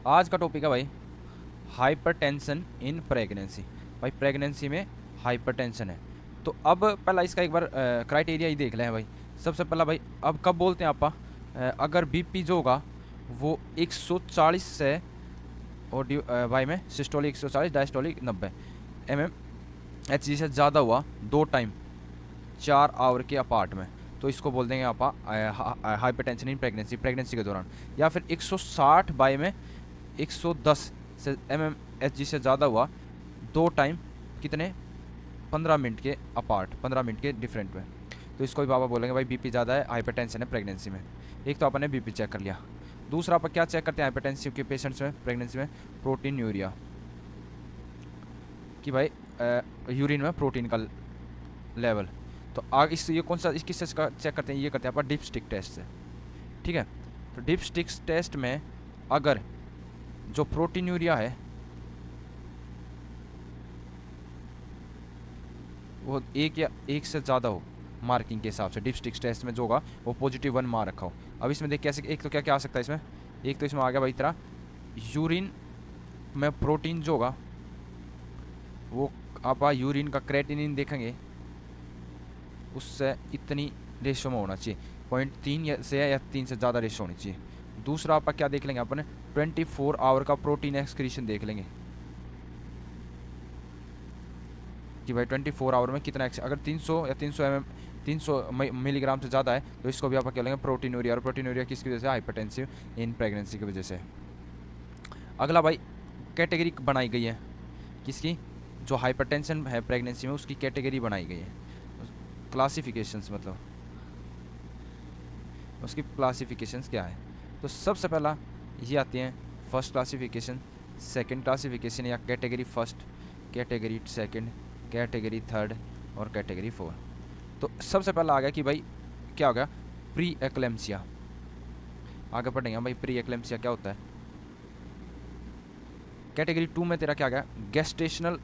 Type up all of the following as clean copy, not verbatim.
आज का टॉपिक है भाई हाइपरटेंशन इन प्रेगनेंसी। भाई प्रेगनेंसी में हाइपरटेंशन है, तो अब पहला इसका एक बार क्राइटेरिया ही देख लें भाई। सबसे पहला भाई, अब कब बोलते हैं आपा, अगर बीपी जो होगा वो 140 से और भाई में systolic 140 diastolic 90 M H G से ज़्यादा हुआ 2 टाइम 4 आवर के अपार्ट में, तो इसको बोल देंगे आपा हाइपरटेंशन इन प्रेगनेंसी, प्रेगनेंसी के दौरान। या फिर 160 बाई में 110 से एम एच जी से ज़्यादा हुआ 2 टाइम कितने 15 मिनट के अपार्ट, 15 मिनट के डिफरेंट में, तो इसको भी पापा बोलेंगे भाई बीपी ज़्यादा है, हाइपरटेंशन है प्रेगनेंसी में। एक तो आपने बीपी चेक कर लिया। दूसरा आप क्या चेक करते हैं हाइपरटेंसिव के पेशेंट्स में प्रेगनेंसी में? प्रोटीन यूरिया, कि भाई यूरिन में प्रोटीन का लेवल। तो आगे इस ये कौन सा इस किससे चेक करते हैं? ये करते हैं आप डिप स्टिक टेस्ट से, ठीक है। तो डिप स्टिक टेस्ट में अगर जो प्रोटीन यूरिया है वो एक से ज़्यादा हो मार्किंग के हिसाब से, डिप स्टिक टेस्ट में जो होगा वो +1 मार रखा हो। अब इसमें देख कैसे, एक तो क्या क्या आ सकता है इसमें, एक तो इसमें आ गया भाई तेरा यूरिन में प्रोटीन जो होगा वो, आप यूरिन का क्रेटिनिन देखेंगे उससे इतनी रेशो में होना चाहिए, 0.3 से या 3 से ज़्यादा रेशो होनी चाहिए। दूसरा आप क्या देख लेंगे अपने 24 आवर का प्रोटीन एक्सक्रीशन देख लेंगे कि भाई 24 आवर में कितना अगर 300 या 300 मिलीग्राम से ज़्यादा है तो इसको भी आप क्या लेंगे प्रोटीन यूरिया। और प्रोटीन यूरिया किसकी वजह से? हाइपरटेंसिव इन प्रेगनेंसी की वजह से। अगला भाई कैटेगरी बनाई गई है किसकी? जो हाइपरटेंशन है प्रेगनेंसी में उसकी कैटेगरी बनाई गई है, क्लासिफिकेशंस, मतलब उसकी क्लासिफिकेशंस क्या है। तो सबसे पहला ये आती हैं फर्स्ट क्लासिफिकेशन, सेकंड क्लासिफिकेशन या category first, category second, category third और कैटेगरी 4। तो सबसे पहला आ गया कि भाई क्या हो गया? Pre eclampsia. आगे पढ़ेंगे भाई प्री एक्लेम्सिया क्या होता है। कैटेगरी 2 में तेरा क्या आ गया? गेस्टेशनल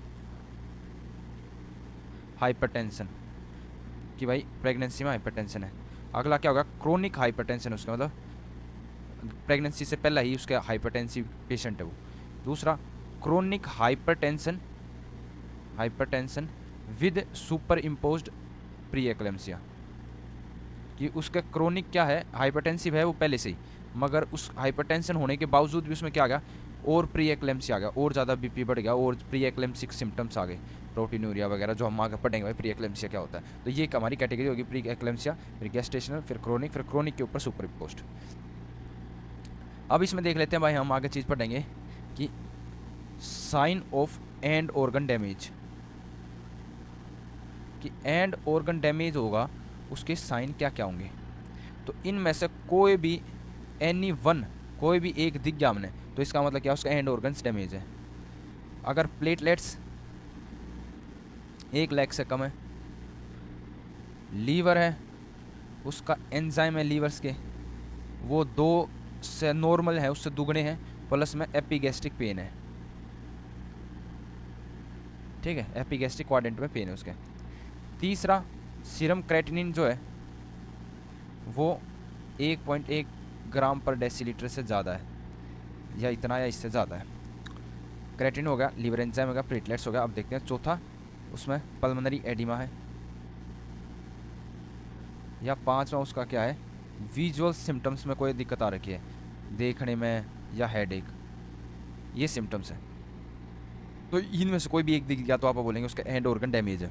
हाइपरटेंशन, कि भाई प्रेगनेंसी में हाइपरटेंशन है। अगला क्या होगा? क्रोनिक हाइपरटेंशन, उसका मतलब प्रेगनेंसी से पहले ही उसका हाइपरटेंसिव पेशेंट है वो। दूसरा chronic hypertension, hypertension with super imposed pre eclampsia, कि उसका क्रोनिक क्या है, हाइपरटेंसिव है वो पहले से ही, मगर उस हाइपरटेंशन होने के बावजूद भी उसमें क्या आ गया? और प्री एक्लेम्सिया आ गया, और ज़्यादा बीपी बढ़ गया, और प्री एक्लेम्सिक सिम्टम्स आ गए, प्रोटीनूरिया वगैरह, जो हम आगे पढ़ेंगे भाई प्री एक्लेम्सिया क्या होता है। तो ये एक हमारी कैटेगरी होगी, प्री एक्लेम्सिया, फिर गेस्टेशनल, फिर क्रोनिक के ऊपर सुपर इम्पोज्ड। अब इसमें देख लेते हैं भाई, हम आगे चीज़ पढ़ेंगे कि sign of end organ damage, कि एंड ऑर्गन डैमेज होगा उसके साइन क्या क्या होंगे। तो इनमें से कोई भी एनी वन, कोई भी एक दिख गया हमने तो इसका मतलब क्या? उसका एंड ऑर्गन्स डैमेज है। अगर प्लेटलेट्स 1 लाख से कम है, लीवर है उसका एंजाइम है लीवर्स के वो 2 से नॉर्मल है उससे दुगने हैं, प्लस में एपिगैस्ट्रिक पेन है, ठीक है, एपिगैस्ट्रिक क्वाड्रेंट में पेन है उसके। तीसरा सीरम क्रेटिनिन जो है वो 1.1 ग्राम पर डेसीलीटर से ज़्यादा है, या इतना या इससे ज़्यादा है। क्रेटिन हो गया, लीवर एंजाइम हो गया, प्लेटलेट्स हो गया। अब देखते हैं चौथा, उसमें पल्मोनरी एडिमा है, या पांचवा उसका क्या है? विजुअल सिम्टम्स में कोई दिक्कत आ रखी है, देखने में या हेडेक, ये सिम्टम्स है। तो इनमें से कोई भी एक दिख गया तो आप बोलेंगे उसका एंड ऑर्गन डैमेज है,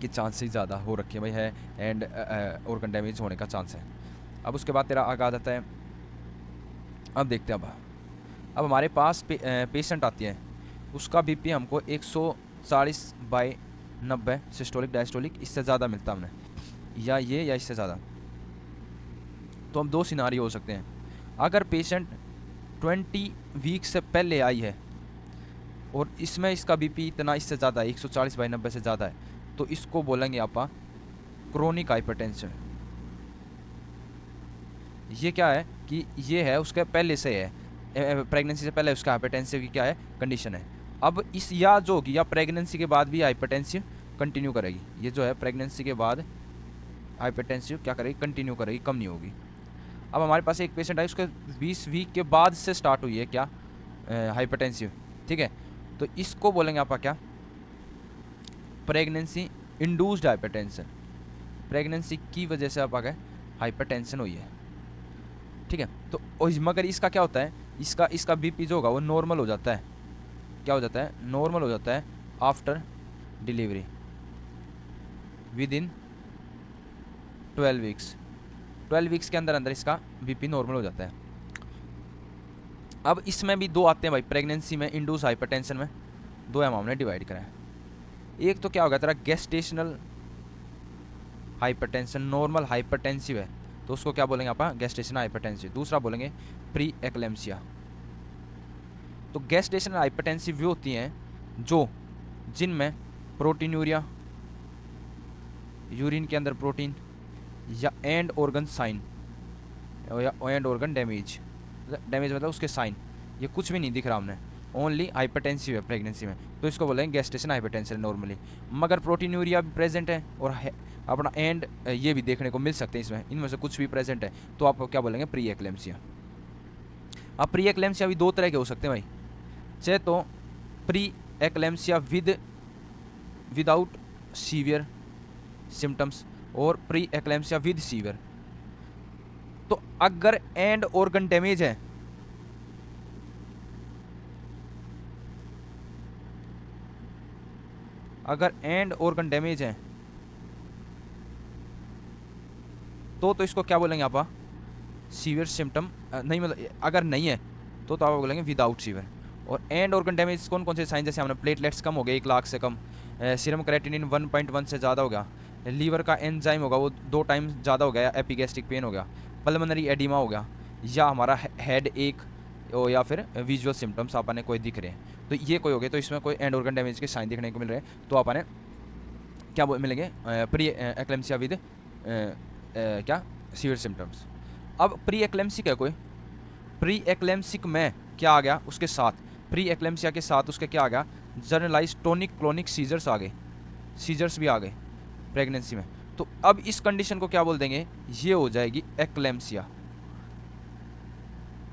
कि चांस ही ज़्यादा हो रखे हैं भाई, है एंड ऑर्गन डैमेज होने का चांस है। अब उसके बाद तेरा आगे आ जाता है, अब देखते हैं अब हमारे पास पेशेंट आती है, उसका बीपी हमको 140/90 सिस्टोलिक डायस्टोलिक, इससे ज़्यादा मिलता हमने, या ये या इससे ज़्यादा। तो हम 2 सिनारियो हो सकते हैं। अगर पेशेंट 20 वीक से पहले आई है और इसमें इसका बीपी इतना इससे ज़्यादा है, 140/90 से ज़्यादा है, तो इसको बोलेंगे आप क्रोनिक हाइपरटेंशन। ये क्या है कि ये है उसके पहले से है, प्रेगनेंसी से पहले उसका हाइपरटेंसिव की क्या है कंडीशन है। अब इस या जो होगी या प्रेगनेंसी के बाद भी हाइपरटेंसिव कंटिन्यू करेगी, ये जो है प्रेगनेंसी के बाद हाइपरटेंसिव क्या करेगी? कंटिन्यू करेगी, कम नहीं होगी। अब हमारे पास एक पेशेंट है, उसके 20 वीक के बाद से स्टार्ट हुई है क्या? हाइपरटेंसिव, ठीक है। तो इसको बोलेंगे आपका क्या, प्रेगनेंसी इंड्यूस्ड हाइपरटेंशन, प्रेगनेंसी की वजह से आप आ गए हाइपरटेंशन हुई है, ठीक है। तो मगर इसका क्या होता है, इसका बीपी जो होगा वो नॉर्मल हो जाता है, क्या हो जाता है, नॉर्मल हो जाता है after delivery with in 12 weeks, 12 weeks के अंदर अंदर इसका बीपी नॉर्मल हो जाता है। अब इसमें भी दो आते हैं भाई, प्रेगनेंसी में इंड्यूस हाइपरटेंशन में दो हम हमने डिवाइड करा है। एक तो क्या होगा तेरा गेस्टेशनल हाइपरटेंशन, नॉर्मल हाइपरटेंसिव है तो उसको क्या बोलेंगे आप, गेस्टेशनल हाइपरटेंसिव। दूसरा बोलेंगे प्री एक्लेम्सिया। तो गेस्टेशनल हाइपरटेंसिव वो होती हैं जो जिनमें प्रोटीनूरिया, यूरिन के अंदर प्रोटीन, या एंड ऑर्गन साइन, या एंड ऑर्गन डैमेज, डैमेज मतलब उसके साइन, ये कुछ भी नहीं दिख रहा हमने, ओनली हाइपरटेंसिव है प्रेगनेंसी में, तो इसको बोलेंगे गेस्टेशन हाइपरटेंशन नॉर्मली। मगर प्रोटीनूरिया भी प्रेजेंट है और अपना एंड ये भी देखने को मिल सकते हैं इसमें, इनमें से कुछ भी प्रेजेंट है तो आप क्या बोलेंगे, प्री एक्लेम्सिया। अब प्री एक्लेम्सिया भी दो तरह के हो सकते हैं भाई, चाहे तो pre eclampsia without severe symptoms और प्री एक्लेम्सिया विद सीवियर। तो अगर एंड ऑर्गन डैमेज है, अगर एंड ऑर्गन डैमेज है तो इसको क्या बोलेंगे आप, सीवियर सिम्टम नहीं, मतलब अगर नहीं है तो आप बोलेंगे विदाउट सीवियर। और एंड ऑर्गन डैमेज कौन कौन से साइन, जैसे हमने प्लेटलेट्स कम हो गए 1 लाख से कम, सीरम क्रेटिनिन 1.1 से ज़्यादा हो गया, लीवर का एंजाइम होगा वो 2 टाइम ज़्यादा हो गया, एपिगैस्ट्रिक पेन हो गया, पल्मोनरी एडिमा हो गया, या हमारा हेड एक, या फिर विजुअल सिम्टम्स आपने कोई दिख रहे हैं, तो ये कोई हो गए, तो इसमें कोई एंड ऑर्गन डैमेज के साइन दिखने को मिल रहे हैं तो आपने क्या मिलेंगे, प्री एक्लेम्सिया विद क्या सीवियर सिम्टम्स। अब प्री एक्लेम्सिक है कोई, प्री एक्लेम्सिक में क्या आ गया उसके साथ, प्री एक्लेम्सिया के साथ उसके क्या आ गया, जनरलाइज टोनिक क्लोनिक सीजर्स आ गए, सीजर्स भी आ गए प्रेगनेंसी में। तो अब इस कंडीशन को क्या बोल देंगे, ये हो जाएगी एक्लेम्सिया,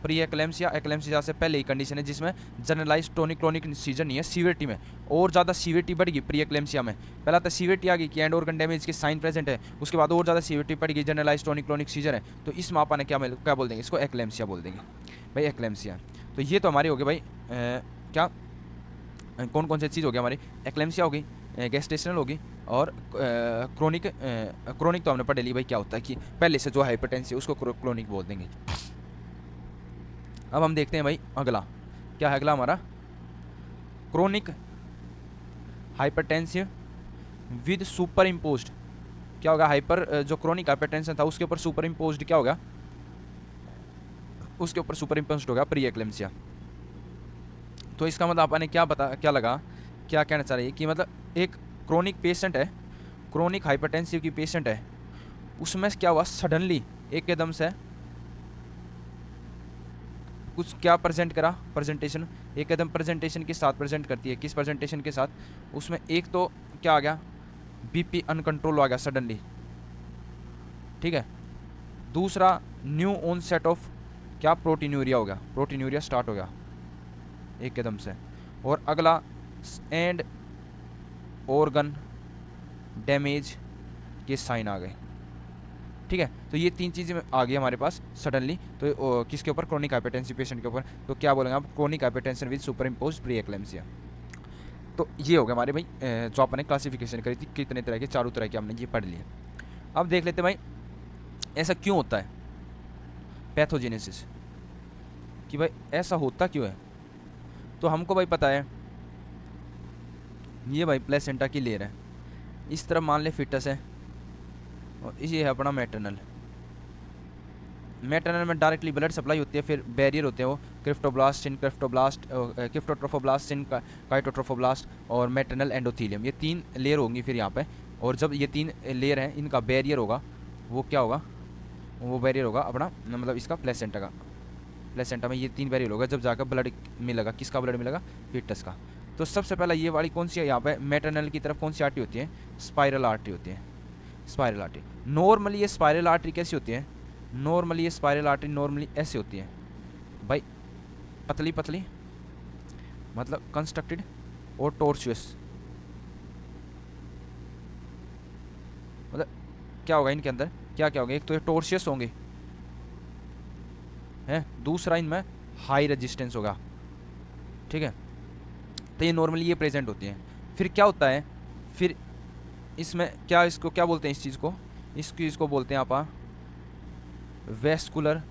प्री एक्लेम्सिया। एक्लेम्सिया से पहले ही कंडीशन है जिसमें जनरलाइज टोनिक क्लोनिक सीजर नहीं है, सीवियरिटी में और ज़्यादा सीवियरिटी बढ़ गई प्री एक्लेम्सिया में। पहला तो सीवियरिटी आ गई कि एंड ऑर्गन डैमेज के साइन प्रेजेंट है, उसके बाद और ज़्यादा सीवियरिटी बढ़ गई, जनरलाइज टोनिक क्लोनिक सीजर है, तो इस मापा ने क्या बोल देंगे, इसको एक्लेम्सिया बोल देंगे भाई, एक्लेम्सिया। तो ये तो हमारी हो गई भाई क्या कौन कौन सी चीज़ हो गई हमारी, एक्लेम्सिया हो गई, गेस्टेशनल होगी, और क्रोनिक, क्रोनिक तो हमने पढ़ ली भाई क्या होता है कि पहले से जो हाइपरटेंसिव उसको क्रोनिक बोल देंगे। अब हम देखते हैं भाई अगला क्या है, अगला हमारा chronic hypertensive with super imposed, क्या होगा, हाइपर जो क्रोनिक हाइपरटेंशन था उसके ऊपर सुपर इम्पोज्ड क्या होगा, उसके ऊपर सुपर इम्पोज्ड होगा प्री एक्लेम्सिया। तो इसका मतलब आपने क्या लगा, क्या कहना चाह रही है कि मतलब एक क्रोनिक पेशेंट है, क्रोनिक हाइपरटेंसिव की पेशेंट है, उसमें क्या हुआ सडनली एक एकदम से कुछ क्या प्रेजेंट करा, प्रेजेंटेशन एक एकदम प्रेजेंटेशन के साथ प्रेजेंट करती है, किस प्रेजेंटेशन के साथ, उसमें एक तो क्या आ गया, बीपी अनकंट्रोल आ गया सडनली, ठीक है। दूसरा न्यू ऑनसेट ऑफ क्या, प्रोटीनूरिया हो गया, प्रोटीनूरिया स्टार्ट हो गया एक कदम से। और अगला एंड ऑर्गन डैमेज के साइन आ गए, ठीक है। तो ये 3 चीज़ें आ गई हमारे पास सडनली, तो किसके ऊपर, क्रोनिक हाइपरटेंसिव पेशेंट के ऊपर, तो क्या बोलेंगे आप, chronic hypertension with super imposed pre eclampsia. तो ये हो गया हमारे भाई जो आपने क्लासिफिकेशन करी थी, कितने तरह के, चारों तरह के हमने ये पढ़ लिए। अब देख लेते भाई ऐसा क्यों होता है, पैथोजेनेसिस, कि भाई ऐसा होता क्यों है। तो हमको भाई पता है ये भाई प्लेसेंटा की लेयर है, इस तरफ मान ले फिटस है, और ये है अपना मैटरनल, मैटरनल में डायरेक्टली ब्लड सप्लाई होती है, फिर बैरियर होते हैं वो क्रिप्टोब्लास्ट, क्रिप्टोट्रोफोब्लास्ट, काइटोट्रोफोब्लास्ट और मैटरनल एंडोथीलियम, ये 3 लेयर होंगी फिर यहाँ पे। और जब ये 3 लेयर हैं इनका बैरियर होगा, वो क्या होगा, वो बैरियर होगा अपना मतलब इसका प्लेसेंटा का, प्लेसेंटा में ये 3 बैरियर होगा, जब जाकर ब्लड मिलेगा, किसका ब्लड मिलेगा, फिटस का। तो सबसे पहला ये वाली कौन सी है यहाँ पे, मैटरनल की तरफ कौन सी आर्टरी होती है, स्पाइरल आर्टरी होती है, स्पाइरल आर्टरी। नॉर्मली ये स्पाइरल आर्टरी कैसी होती है, नॉर्मली ये स्पाइरल आर्टरी नॉर्मली ऐसे होती है भाई, पतली पतली मतलब कंस्ट्रक्टेड और टॉर्चुअस, मतलब क्या होगा इनके अंदर, क्या क्या होगा, एक तो ये टॉर्चुअस होंगे हैं, दूसरा इनमें हाई रेजिस्टेंस होगा, ठीक है। तो ये नॉर्मली ये प्रेजेंट होती हैं। फिर क्या होता है, फिर इसमें क्या, इसको क्या बोलते हैं इस चीज़ को, इसको बोलते हैं आप वेस्कुलर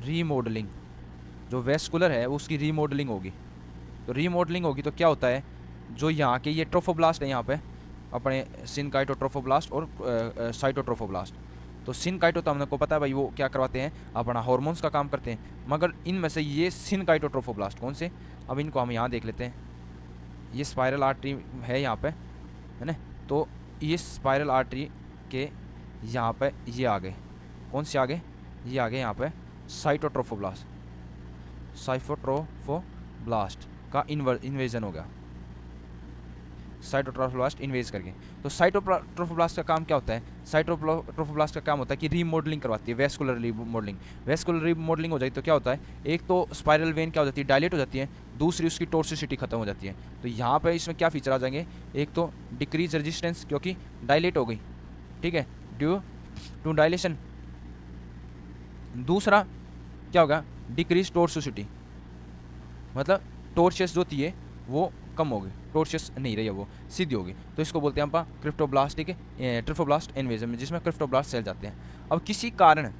रीमॉडलिंग। जो वेस्कुलर है वो उसकी रीमॉडलिंग होगी। तो रीमॉडलिंग होगी तो क्या होता है, जो यहाँ के ये ट्रोफोब्लास्ट है यहाँ पे अपने सिनकाइटोट्रोफोब्लास्ट और साइटोट्रोफोब्लास्ट। तो सिनकाइटो तो हमको पता है भाई वो क्या करवाते हैं, अपना हार्मोन्स का काम करते हैं, मगर इनमें से ये सिनकाइटोट्रोफोब्लास्ट कौन से, अब इनको हम यहाँ देख लेते हैं। ये स्पाइरल आर्टरी है यहाँ पे, है ना। तो ये स्पाइरल आर्टरी के यहाँ पे ये आ गए, कौन से आ गए, ये आ गए यहाँ पे साइटोट्रोफोब्लास्ट, साइटोट्रोफोब्लास्ट का इन्वेजन हो गया, साइटोट्रोफोब्लास्ट इन्वेज करके। तो साइटोट्रोफोब्लास्ट का काम क्या होता है, साइटोट्रोफोब्लास्ट का काम होता है कि रीमॉडलिंग करवाती है, वेस्कुलर रीमॉडलिंग। वेस्कुलर रीमॉडलिंग हो जाए तो क्या होता है, एक तो स्पाइरल वेन क्या हो जाती है, डायलेट हो जाती है, दूसरी उसकी टॉर्सिसिटी खत्म हो जाती है। तो यहाँ पे इसमें क्या फीचर आ जाएंगे, एक तो डिक्रीज रेजिस्टेंस क्योंकि डायलेट हो गई, ठीक है, ड्यू टू डायलेशन। दूसरा क्या होगा, डिक्रीज टॉर्सिसिटी, मतलब टॉर्शियस जो थी वो कम होगी, टॉर्शियस नहीं रही है, वो सीधी होगी। तो इसको बोलते हैं हम क्रिप्टोब्लास्ट, ट्रिफोब्लास्ट इन्वेजन में, जिसमें क्रिप्टोब्लास्ट सेल जाते हैं। अब किसी कारण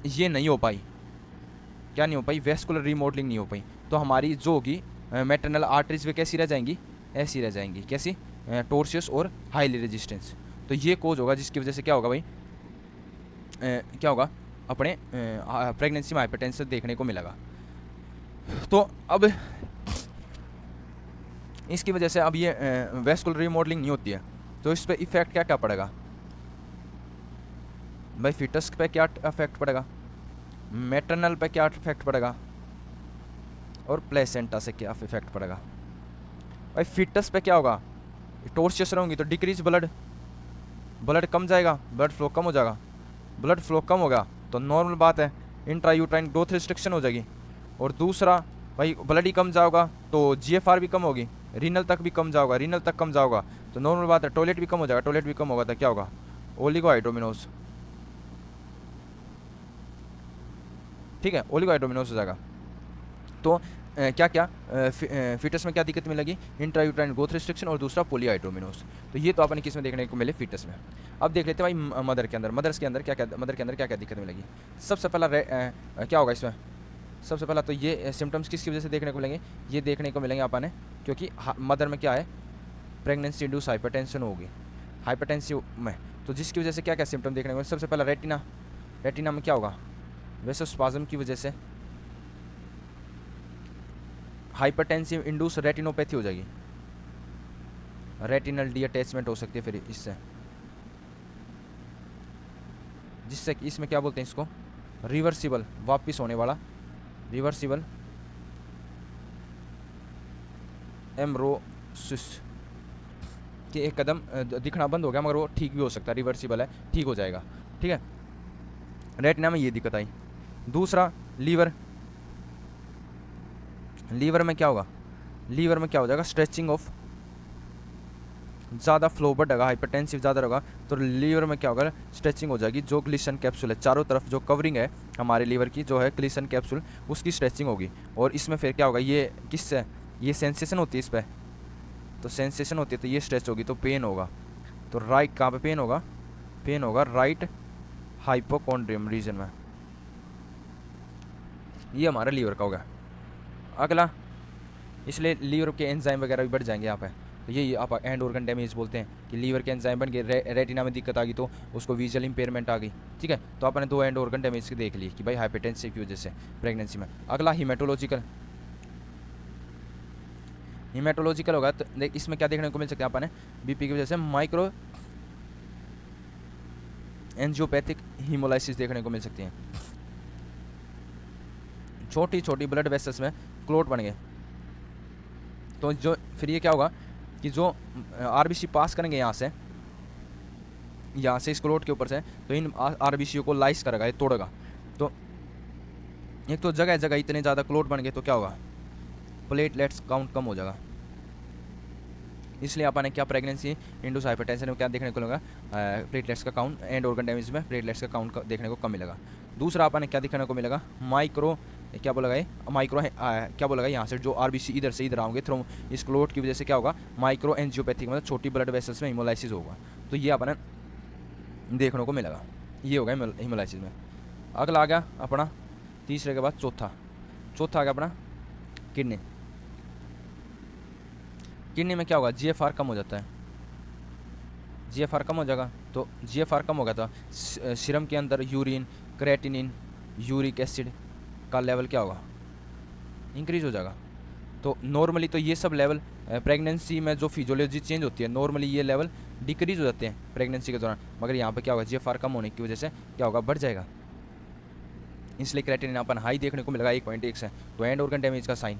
ये नहीं हो पाई, क्या नहीं हो पाई, वेस्कुलर रीमॉडलिंग नहीं हो पाई, तो हमारी जो होगी मैटरनल आर्टरीज वे कैसी रह जाएंगी, ऐसी रह जाएंगी, कैसी, टॉर्शियस और हाईली रेजिस्टेंस। तो ये कोज होगा जिसकी वजह से क्या होगा भाई, क्या होगा, अपने प्रेगनेंसी में हाइपरटेंशन देखने को मिलेगा। तो अब इसकी वजह से अब ये वेस्कुलर रीमॉडलिंग नहीं होती है, तो इस पर इफेक्ट क्या क्या पड़ेगा भाई, फिटस पे क्या इफेक्ट पड़ेगा, मैटरनल पे क्या इफेक्ट पड़ेगा, और प्लेसेंटा से क्या इफेक्ट पड़ेगा। भाई फिटस पे क्या होगा, टॉर्शियस रहूँगी तो डिक्रीज ब्लड कम जाएगा, ब्लड फ्लो कम हो जाएगा, ब्लड फ्लो कम होगा तो नॉर्मल बात है, इंट्रायूट्राइन ग्रोथ रिस्ट्रिक्शन हो जाएगी। और दूसरा भाई ब्लड ही कम जाओगा तो जीएफआर भी कम होगी, रीनल तक भी कम जाओगा, रीनल तक कम जाओगा तो नॉर्मल बात है, टॉयलेट भी कम हो जाएगा, टॉयलेट भी कम होगा तो क्या होगा, ओलिगोहाइड्रोमिनोज, ठीक है, ओलिगोहाइड्रोमिनोज हो जाएगा। तो क्या क्या फिटस में क्या दिक्कत मिलेगी, इंट्रायूट्राइन ग्रोथ रिस्ट्रिक्शन और दूसरा पोलीहाइड्रोमिनोज। तो ये तो अपने किस में देखने को मिले, फिटस में। अब देख लेते हैं भाई मदर के अंदर, मदर के अंदर क्या क्या दिक्कत मिलेगी। सबसे पहला क्या होगा इसमें, सबसे पहला तो ये सिम्टम्स किसकी वजह से देखने को मिलेंगे, ये देखने को मिलेंगे अपन क्योंकि मदर में क्या है, प्रेगनेंसी इंड्यूस हाइपरटेंशन होगी, हाइपरटेंसिव में। तो जिसकी वजह से क्या क्या सिम्टम देखने को मिलेंगे, सबसे पहला रेटिना में क्या होगा, वेसोस्पाज्म की वजह से हाइपरटेंसिव इंड्यूस रेटिनोपैथी हो जाएगी, रेटिनल डीअटैचमेंट हो सकती है फिर इससे, जिससे इसमें क्या बोलते हैं इसको, रिवर्सिबल, वापिस होने वाला, रिवर्सिबल एमरोसिस कि एक कदम दिखना बंद हो गया मगर वो ठीक भी हो सकता है, रिवर्सिबल है, ठीक हो जाएगा, ठीक है। रेटिना में ये दिक्कत आई। दूसरा लीवर में क्या होगा, लीवर में क्या हो जाएगा, स्ट्रेचिंग ऑफ, ज़्यादा फ्लो बढ़ेगा, हाइपरटेंसिव ज़्यादा होगा तो लीवर में क्या होगा, स्ट्रेचिंग हो जाएगी। जो ग्लिसन कैप्सूल है, चारों तरफ जो कवरिंग है हमारे लीवर की जो है ग्लिसन कैप्सूल, उसकी स्ट्रेचिंग होगी। और इसमें फिर क्या होगा, ये किससे, ये सेंसेशन होती है इस पर, तो सेंसेशन होती है तो ये स्ट्रेच होगी तो पेन होगा। तो राइट कहाँ पे पेन होगा, पेन होगा राइट हाइपोकॉन्ड्रियम रीजन में, ये हमारा लीवर का होगा। अगला, इसलिए लीवर के एंजाइम वगैरह भी बढ़ जाएंगे यहाँ पे। तो ये आप एंड ऑर्गन डैमेज बोलते हैं कि लीवर के एंजाइम बन गए, रेटिना में दिक्कत आ गई तो उसको विजुअल इंपेयरमेंट आ गई, ठीक है। तो आपने 2 एंड ऑर्गन डैमेज की देख ली कि भाई हाइपरटेंसिव की वजह से प्रेगनेंसी में। अगला हीमेटोलॉजिकल होगा तो इसमें क्या देखने को मिल सकता है अपन, बीपी की वजह से माइक्रो एंजियोपैथिक हीमोलाइसिस देखने को मिल सकती है, छोटी छोटी ब्लड वेसल्स में क्लोट बन गए। तो जो फिर ये क्या होगा कि जो आरबीसी पास करेंगे यहाँ से इस क्लोट के ऊपर से, तो इन आरबीसी को लाइस करेगा, ये तोड़ेगा। तो एक तो जगह जगह इतने ज़्यादा क्लोट बन गए तो क्या होगा, प्लेटलेट्स काउंट कम हो जाएगा। इसलिए अपन ने क्या प्रेगनेंसी इंडूस हाइपरटेंशन में क्या देखने को मिलेगा, प्लेटलेट्स का काउंट, एंड ऑर्गन डैमेज में प्लेटलेट्स का काउंट देखने को कम मिलेगा। दूसरा अपन ने क्या देखने को मिलेगा, माइक्रो क्या बोला गया, माइक्रो क्या बोला गया, यहाँ से जो आरबीसी इधर से इधर आओगे थ्रो इस क्लोट की वजह से क्या होगा, माइक्रो एंजियोपैथिक मतलब छोटी ब्लड वेसल्स में हिमोलाइसिस होगा। तो ये अपन ने देखने को मिलेगा, ये होगा हिमोलाइसिस में। अगला आ गया अपना तीसरे के बाद चौथा आ गया अपना किडनी। किडनी में क्या होगा, जीएफआर कम हो जाता है, जीएफआर कम हो जाएगा। तो जीएफआर कम होगा तो सीरम के अंदर यूरिन, क्रेटिनिन, यूरिक एसिड का लेवल क्या होगा, इंक्रीज हो जाएगा। तो नॉर्मली तो ये सब लेवल प्रेगनेंसी में जो फिजियोलॉजी चेंज होती है, नॉर्मली ये लेवल डिक्रीज हो जाते हैं प्रेगनेंसी के दौरान, मगर यहाँ पे क्या होगा, जीएफआर कम होने की वजह से क्या होगा, बढ़ जाएगा। इसलिए क्रेटिनिन अपन हाई देखने को मिलेगा 1.1 से। तो एंड ऑर्गन डैमेज का साइन।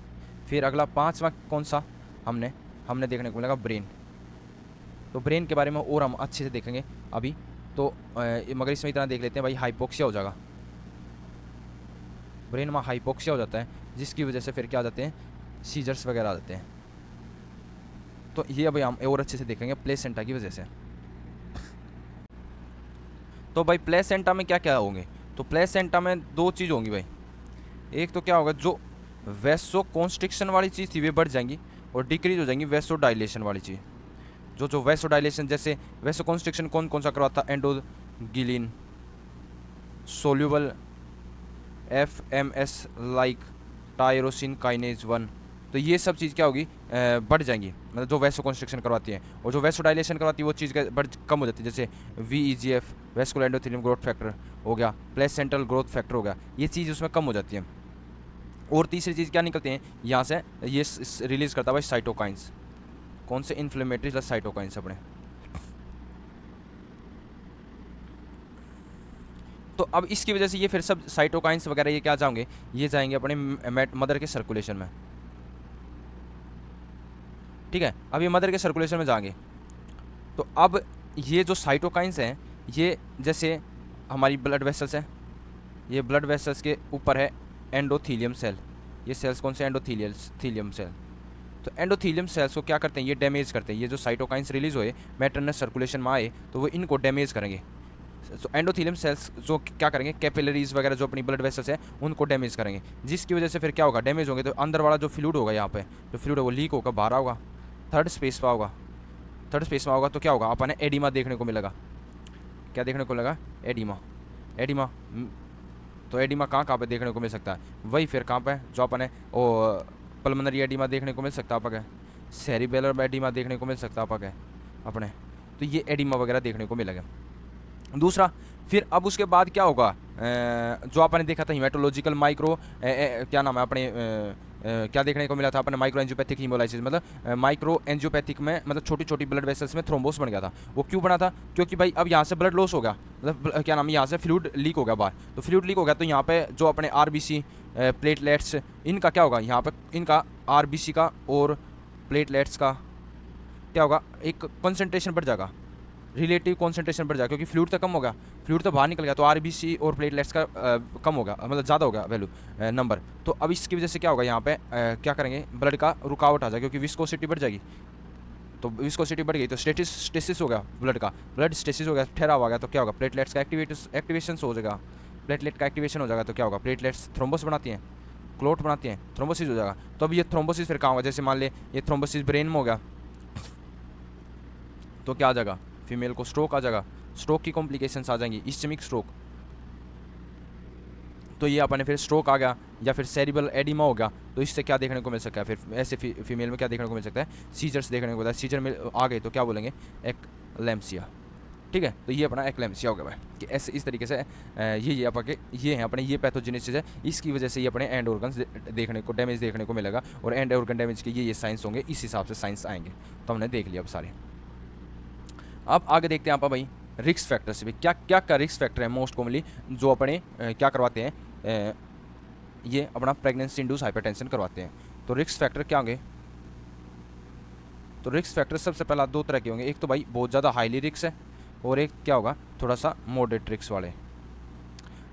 फिर अगला पांचवा कौन सा हमने देखने को मिलेगा, ब्रेन। तो ब्रेन के बारे में और हम अच्छे से देखेंगे अभी तो, मगर इसमें इतना देख लेते हैं भाई, हाइपोक्सिया हो जाएगा, ब्रेन में हाइपोक्सिया हो जाता है, जिसकी वजह से फिर क्या आ जाते हैं, सीजर्स वगैरह आ जाते हैं। तो ये अभी हम और अच्छे से देखेंगे प्लेसेंटा की वजह से। तो भाई प्लेसेंटा में क्या क्या होंगे, तो प्लेसेंटा में दो चीज़ होंगी भाई। एक तो क्या होगा, जो वेसो कॉन्स्ट्रिक्शन वाली चीज़ थी वे बढ़ जाएंगी और डिक्रीज हो जाएंगी वेसो डायलेशन वाली चीज़। जो वेसो डायलेशन, जैसे वेसो कॉन्स्ट्रिक्शन कौन कौन सा करवाता, endoglin, soluble FMS like tyrosine kinase 1। तो ये सब चीज़ क्या होगी, बढ़ जाएंगी, मतलब जो वेसो कॉन्स्ट्रिक्शन करवाती है। और जो वेसो डायलेशन करवाती है वो चीज़ कम हो जाती है, जैसे VEGF vascular endothelium growth factor हो गया, प्लेसेंटल ग्रोथ फैक्टर हो गया, ये चीज़ उसमें कम हो जाती है। और तीसरी चीज़ क्या निकलती है यहाँ से, ये रिलीज़ करता है भाई साइटोकाइंस। कौन से, इन्फ्लेमेटरी प्लस साइटोकाइंस अपने। तो अब इसकी वजह से ये फिर सब साइटोकाइंस वगैरह ये क्या जाएंगे, ये जाएंगे अपने मदर के सर्कुलेशन में, ठीक है। अब ये मदर के सर्कुलेशन में जाएंगे। तो अब ये जो साइटोकाइंस हैं, ये जैसे हमारी ब्लड वेसल्स हैं, ये ब्लड वेसल्स के ऊपर है एंडोथीलियम सेल, ये सेल्स कौन से, एंडोथीलियम सेल। तो एंडोथीलियम सेल्स को क्या करते हैं, ये डैमेज करते हैं। ये जो साइटोकाइंस रिलीज हुए मैटरनल सर्कुलेशन में आए तो वो इनको डैमेज करेंगे। तो एंडोथीलियम सेल्स जो क्या करेंगे, कैपिलरीज वगैरह जो अपनी ब्लड वेसल्स है उनको डैमेज करेंगे, जिसकी वजह से फिर क्या होगा, डैमेज होंगे तो अंदर वाला जो फ्लूइड होगा, यहाँ पे जो फ्लूइड है वो लीक होगा, बाहर होगा, थर्ड स्पेस में होगा। थर्ड स्पेस में होगा तो क्या होगा, अपन एडिमा देखने को मिलेगा। क्या देखने को मिलेगा, एडिमा। तो एडिमा कहाँ पे देखने को मिल सकता है, वही फिर कहाँ पे जो अपन पल्मोनरी एडिमा देखने को मिल सकता है आपके, सेरिबेलर एडिमा देखने को मिल सकता है अपने। तो ये एडिमा वगैरह देखने को मिलेगा। दूसरा फिर अब उसके बाद क्या होगा, जो आपने देखा था हीमेटोलॉजिकल माइक्रो क्या नाम है अपने, क्या देखने को मिला था अपने, माइक्रो एंजियोपैथिक हीमोलाइसिस, मतलब माइक्रो एंजियोपैथिक में मतलब छोटी छोटी ब्लड वेसल्स में थ्रोम्बोस बन गया था। वो क्यों बना था, क्योंकि भाई अब यहाँ से ब्लड लॉस हो गया, मतलब क्या नाम है, यहाँ से फ्लूइड लीक हो गया बाहर। तो फ्लूइड लीक हो गया तो यहाँ पे जो अपने आरबीसी प्लेटलेट्स, इनका क्या होगा, यहाँ पे इनका आरबीसी का और प्लेटलेट्स का क्या होगा, एक कंसंट्रेशन बढ़ जाएगा, रिलेटिव कंसंट्रेशन बढ़ जाएगा, क्योंकि फ्लूइड तो कम हो गया, फ्लूइड तो बाहर निकल गया, तो आरबीसी और प्लेटलेट्स का कम होगा, मतलब ज़्यादा होगा वैल्यू नंबर। तो अब इसकी वजह से क्या होगा, यहाँ पे क्या करेंगे, ब्लड का रुकावट आ जाएगा, क्योंकि विस्कोसिटी बढ़ जाएगी। तो विस्कोसिटी बढ़ गई तो स्टेसिस हो गया ब्लड का, ब्लड स्टेसिस हो गया, ठहराव आ गया, तो क्या होगा, प्लेटलेट्स का एक्टिवेशन हो जाएगा। प्लेटलेट का एक्टिवेशन हो जाएगा तो क्या होगा, प्लेटलेट्स थ्रोम्बोस बनाती हैं, क्लोट बनाती हैं, थ्रोम्बोसिस हो जाएगा। तो अब ये थ्रोम्बोसिस फिर कहाँ होगा, जैसे मान ले ये थ्रोम्बोसिस ब्रेन में हो गया तो क्या आ जाएगा, फीमेल को स्ट्रोक आ जाएगा, स्ट्रोक की कॉम्प्लिकेशंस आ जाएंगी, इस्चेमिक स्ट्रोक। तो ये अपने फिर स्ट्रोक आ गया, या फिर सेरिबल एडिमा हो गया, तो इससे क्या देखने को मिल सकता है, फिर ऐसे फीमेल में क्या देखने को मिल सकता है, सीजर्स देखने को मिलता है। सीजर में आ गए तो क्या बोलेंगे, एक्लेम्सिया, ठीक है। तो ये अपना एक्लेम्सिया हो गया भाई, कि ऐसे इस तरीके से ये आपके ये हैं अपने, ये पैथोजेनेसिस है, इसकी वजह से ये अपने एंड ऑर्गन्स देखने को डैमेज देखने को मिलेगा, और एंड ऑर्गन डैमेज के ये साइंस होंगे, इस हिसाब से साइंस आएंगे। तो हमने देख लिया अब सारे। अब आगे देखते हैं आप भाई रिस्क फैक्टर से भी क्या क्या रिस्क फैक्टर है मोस्ट कॉमनली जो अपने क्या करवाते हैं, ये अपना प्रेगनेंसी इंड्यूस हाइपरटेंशन करवाते हैं। तो रिस्क फैक्टर क्या होंगे, तो रिस्क फैक्टर सबसे पहला दो तरह के होंगे, एक तो भाई बहुत ज़्यादा हाईली रिस्क है, और एक क्या होगा थोड़ा सा मॉडरेट रिस्क वाले।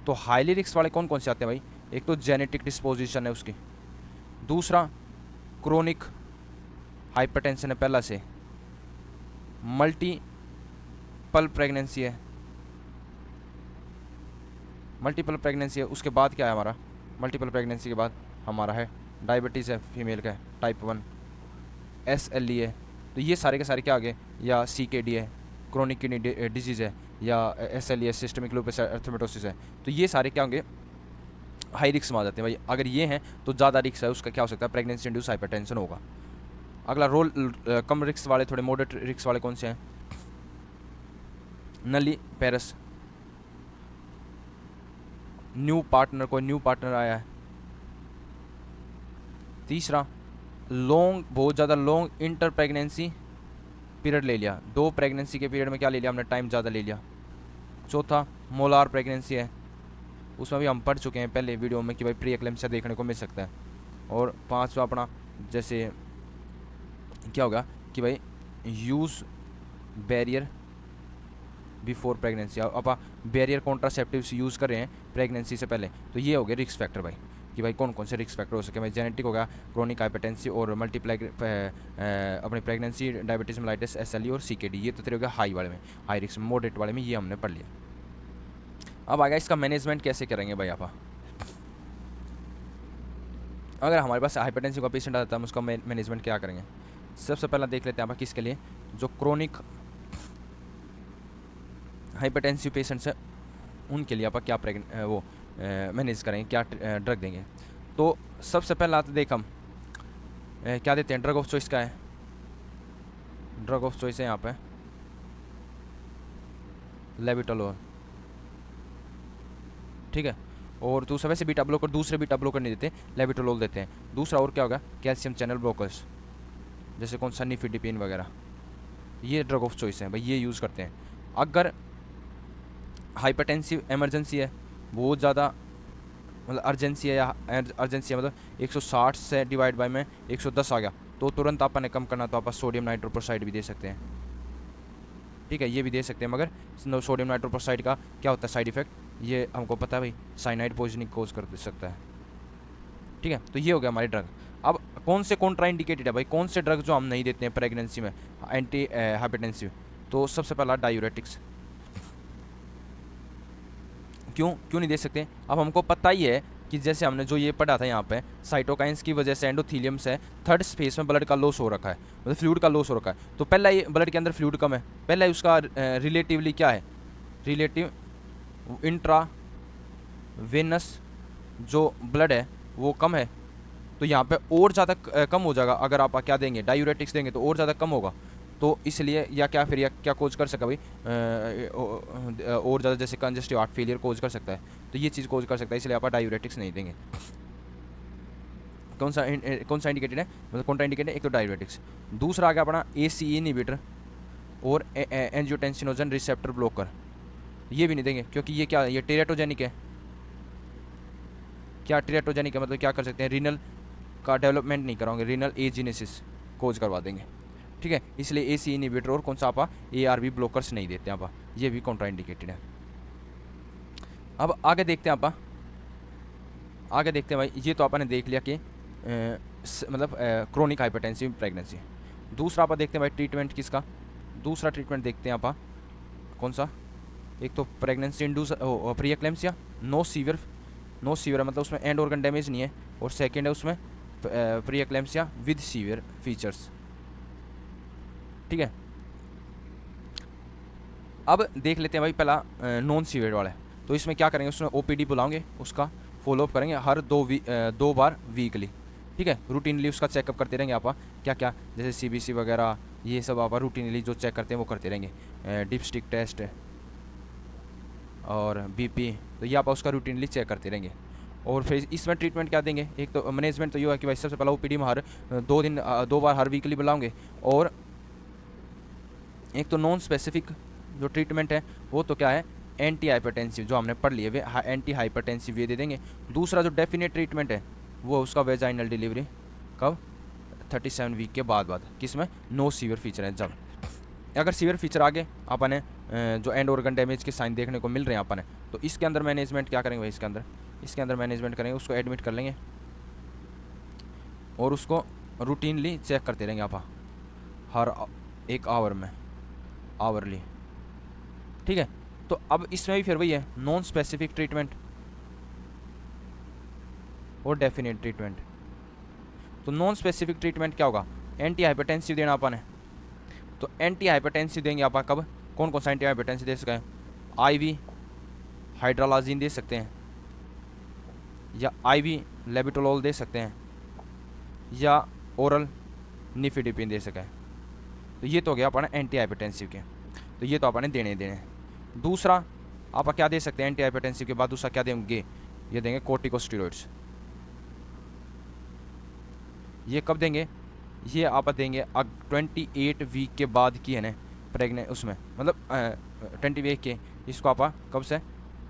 तो हाईली रिस्क वाले कौन कौन से आते हैं भाई, एक तो जेनेटिक डिस्पोजिशन है उसकी, दूसरा क्रोनिक हाइपरटेंशन है पहला से, मल्टीपल प्रेगनेंसी है, मल्टीपल प्रेगनेंसी है, उसके बाद क्या है हमारा, मल्टीपल प्रेगनेंसी के बाद हमारा है डायबिटीज़ है फीमेल का, टाइप 1, SLE है। तो ये सारे के सारे क्या आ गए, या CKD है, क्रोनिक किडनी डिजीज़ है, या SLE है, सिस्टमिक लूपस एरिथेमेटोसिस है। तो ये सारे क्या होंगे, हाई रिस्क में आ जाते हैं भाई। अगर ये हैं तो ज़्यादा रिस्क है, उसका क्या हो सकता है, प्रेगनेंसी इंड्यूस हाइपरटेंशन होगा। अगला रोल कम रिस्क वाले, थोड़े मॉडरेट रिस्क वाले कौन से हैं, नली पेरस, न्यू पार्टनर, कोई न्यू पार्टनर आया है। तीसरा, लॉन्ग, बहुत ज़्यादा लॉन्ग इंटर प्रेगनेंसी पीरियड ले लिया, 2 प्रेगनेंसी के पीरियड में क्या ले लिया हमने, टाइम ज़्यादा ले लिया। चौथा, मोलार प्रेगनेंसी है, उसमें भी हम पढ़ चुके हैं पहले वीडियो में कि भाई प्री एक्लेम्पसिया देखने को मिल सकता है। और पांचवा अपना जैसे क्या होगा कि भाई यूज़ बैरियर बिफोर प्रेगनेंसी, अब आप बैरियर कॉन्ट्रासेप्टिव्स यूज़ कर रहे हैं प्रेगनेंसी से पहले, तो ये हो गया रिस्क फैक्टर भाई, कि भाई कौन कौन से रिस्क फैक्टर हो सके भाई। जेनेटिक होगा, क्रोनिक हाइपरटेंसी और मल्टीप्लाई अपनी प्रेगनेंसी, डायबिटीज मेलाइटिस, SLE और CKD, ये तो तेरे हो गया हाई वाले में, हाई रिस्क। मॉडरेट वाले में ये हमने पढ़ लिया। अब आएगा इसका मैनेजमेंट कैसे करेंगे भाई आप। अगर हमारे पास हाइपरटेंसी का पेशेंट आता है, हम उसका मैनेजमेंट क्या करेंगे। सबसे पहला देख लेते हैं आप किसके लिए, जो क्रोनिक हाइपरटेंसिव पेशेंट्स हैं उनके लिए आप क्या वो मैनेज करेंगे, क्या ड्रग देंगे। तो सबसे पहला तो देख हम क्या देते हैं, ड्रग ऑफ चॉइस का है, ड्रग ऑफ चॉइस है यहाँ पे लेविटोलोल, ठीक है। और दूसरा वैसे बीटा ब्लॉकर, दूसरे बीटा ब्लॉकर नहीं देते, लेविटोलोल देते हैं। दूसरा और क्या होगा, कैल्शियम चैनल ब्लॉकर्स, जैसे कौन सा निफिडिपिन वगैरह, ये ड्रग ऑफ चॉइस है भाई, ये यूज़ करते हैं। अगर हाइपरटेंसिव इमरजेंसी है, बहुत ज़्यादा मतलब अर्जेंसी है, या अर्जेंसी है मतलब 160 से डिवाइड बाय में 110 आ गया, तो तुरंत आपने कम करना, तो आप सोडियम नाइट्रोप्रोसाइड भी दे सकते हैं, ठीक है, ये भी दे सकते हैं। मगर सोडियम नाइट्रोप्रोसाइड का क्या होता है साइड इफेक्ट, ये हमको पता है भाई, साइनाइड पॉइजनिंग कोज कर सकता है, ठीक है। तो ये हो गया हमारी ड्रग। अब कौन से कॉन्ट्रा इंडिकेटेड है भाई, कौन से ड्रग जो हम नहीं देते हैं प्रेगनेंसी में एंटी हाइपरटेंसिव। तो सबसे पहला डायूरेटिक्स, क्यों नहीं दे सकते। अब हमको पता ही है कि जैसे हमने जो ये पढ़ा था यहाँ पे, साइटोकाइंस की वजह से एंडोथीलियम से थर्ड स्पेस में ब्लड का लॉस हो रखा है, मतलब फ्लूइड का लॉस हो रखा है। तो पहला ही ब्लड के अंदर फ्लूइड कम है, पहला ही उसका रिलेटिवली क्या है, रिलेटिव इंट्रा वेनस जो ब्लड है वो कम है, तो यहाँ पे और ज़्यादा कम हो जाएगा। अगर आप क्या देंगे, डायूरेटिक्स देंगे तो और ज़्यादा कम होगा। तो इसलिए या क्या फिर या क्या कोज कर सका भाई, और ज़्यादा जैसे कंजेस्टिव हार्ट फेलियर कोज कर सकता है, तो ये चीज़ कोज कर सकता है, इसलिए आप डायूरेटिक्स नहीं देंगे। कौन सा इंडिकेटेड है, मतलब कौन सा इंडिकेटेड है, एक तो डायूरेटिक्स। दूसरा आ गया अपना ACE इनहिबिटर और एंजियोटेंसिनोजन रिसेप्टर ब्लॉकर, ये भी नहीं देंगे, क्योंकि ये क्या है, ये टेरेटोजेनिक है। क्या टेरेटोजेनिक है मतलब क्या कर सकते हैं, रीनल का डेवलपमेंट नहीं कराओगे, रीनल एजीनेसिस कोज करवा देंगे, ठीक है। इसलिए ACE इनहिबिटर और कौन सा आप ARB ब्लॉकर्स नहीं देते आप, ये भी कॉन्ट्रा इंडिकेटेड है। अब आगे देखते हैं आप, आगे देखते हैं भाई, ये तो आपने देख लिया कि मतलब क्रोनिक हाइपरटेंसिव प्रेगनेंसी। दूसरा आप देखते हैं भाई ट्रीटमेंट किसका, दूसरा ट्रीटमेंट देखते हैं आप कौन सा, एक तो pregnancy induce pre eclampsia, no severe मतलब उसमें एंड ऑर्गन डैमेज नहीं है, और सेकेंड है उसमें pre eclampsia with severe features, ठीक है। अब देख लेते हैं भाई पहला नॉन सीवियर वाला है। तो इसमें क्या करेंगे, उसमें OPD बुलाएंगे, उसका फॉलोअप करेंगे हर 2 बार वीकली, ठीक है। रूटीनली उसका चेकअप करते रहेंगे आप, क्या क्या जैसे CBC वगैरह ये सब आप रूटीनली जो चेक करते हैं वो करते रहेंगे, डिपस्टिक टेस्ट और BP, तो ये आप उसका रूटीनली चेक करते रहेंगे। और फिर इसमें ट्रीटमेंट क्या देंगे, एक तो मैनेजमेंट तो ये है कि भाई सबसे पहला OPD में हर 2 बार हर वीकली बुलाओगे, और एक तो नॉन स्पेसिफिक जो ट्रीटमेंट है वो तो क्या है, एंटी हाइपरटेंसिव जो हमने पढ़ लिए वे एंटी हाइपरटेंसिव ये दे देंगे। दूसरा जो डेफिनेट ट्रीटमेंट है वो उसका वेजाइनल डिलीवरी कब, 37 वीक के बाद किसमें, नो सीवियर फीचर है जब। अगर सीवियर फीचर आगे अपने जो एंड ऑर्गन डैमेज के साइन देखने को मिल रहे हैं अपने, तो इसके अंदर मैनेजमेंट क्या करेंगे भाई, इसके अंदर मैनेजमेंट करेंगे, उसको एडमिट कर लेंगे और उसको रूटीनली चेक करते रहेंगे आप हर एक आवर में, आवरली। ठीक है, तो अब इसमें भी फिर वही है, नॉन स्पेसिफिक ट्रीटमेंट और डेफिनेट ट्रीटमेंट। तो नॉन स्पेसिफिक ट्रीटमेंट क्या होगा, एंटी हाइपरटेंसिव देना अपन है। तो एंटी हाइपरटेंसिव देंगे आप कब, कौन कौन सा एंटी हाइपरटेंसिव दे सकते हैं, आईवी हाइड्रोलाजीन दे सकते हैं, या आईवी लेबिटोलोल दे सकते हैं, या ओरल निफिडिपिन दे सकें। तो ये तो हो गया अपना एंटी हाइपरटेंसिव के, तो ये तो अपने देने देने। दूसरा आप क्या दे सकते हैं एंटी हाइपरटेंसिव के बाद, दूसरा क्या देंगे, ये देंगे कोर्टिकोस्टेरॉइड्स। ये कब देंगे, ये आप देंगे 28 वीक के बाद की है ना प्रेगनेंट, उसमें मतलब 20 वीक के, इसको आप कब से